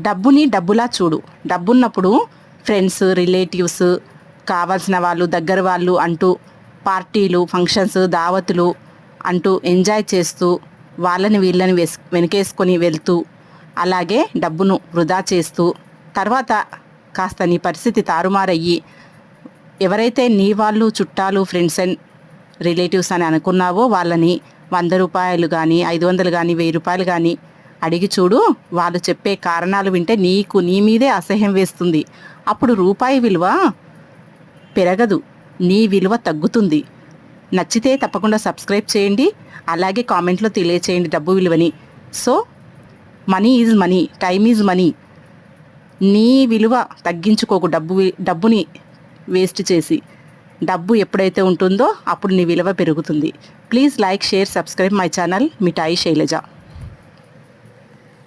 డబ్బుని డబ్బులా చూడు. డబ్బున్నప్పుడు ఫ్రెండ్స్, రిలేటివ్స్, కావాల్సిన వాళ్ళు, దగ్గర వాళ్ళు అంటూ పార్టీలు, ఫంక్షన్స్, దావతులు అంటూ ఎంజాయ్ చేస్తూ వాళ్ళని వీళ్ళని వెనకేసుకొని వెళ్తూ అలాగే డబ్బును వృధా చేస్తూ తర్వాత కాస్త నీ పరిస్థితి తారుమారయ్యి ఎవరైతే నీ వాళ్ళు, చుట్టాలు, ఫ్రెండ్స్ అండ్ రిలేటివ్స్ అని అనుకున్నావో వాళ్ళని 100 రూపాయలు కానీ, 500 కానీ, 1000 రూపాయలు కానీ అడిగి చూడు. వాళ్ళు చెప్పే కారణాలు వింటే నీకు నీ మీదే అసహ్యం వేస్తుంది. అప్పుడు రూపాయి విలువ పెరగదు, నీ విలువ తగ్గుతుంది. నచ్చితే తప్పకుండా సబ్స్క్రైబ్ చేయండి. అలాగే కామెంట్లో తెలియచేయండి డబ్బు విలువని. So money is money, time is money. నీ విలువ తగ్గించుకోకు డబ్బుని వేస్ట్ చేసి. డబ్బు ఎప్పుడైతే ఉంటుందో అప్పుడు నీ విలువ పెరుగుతుంది. Please like, share, subscribe my channel Mithai Shailaja.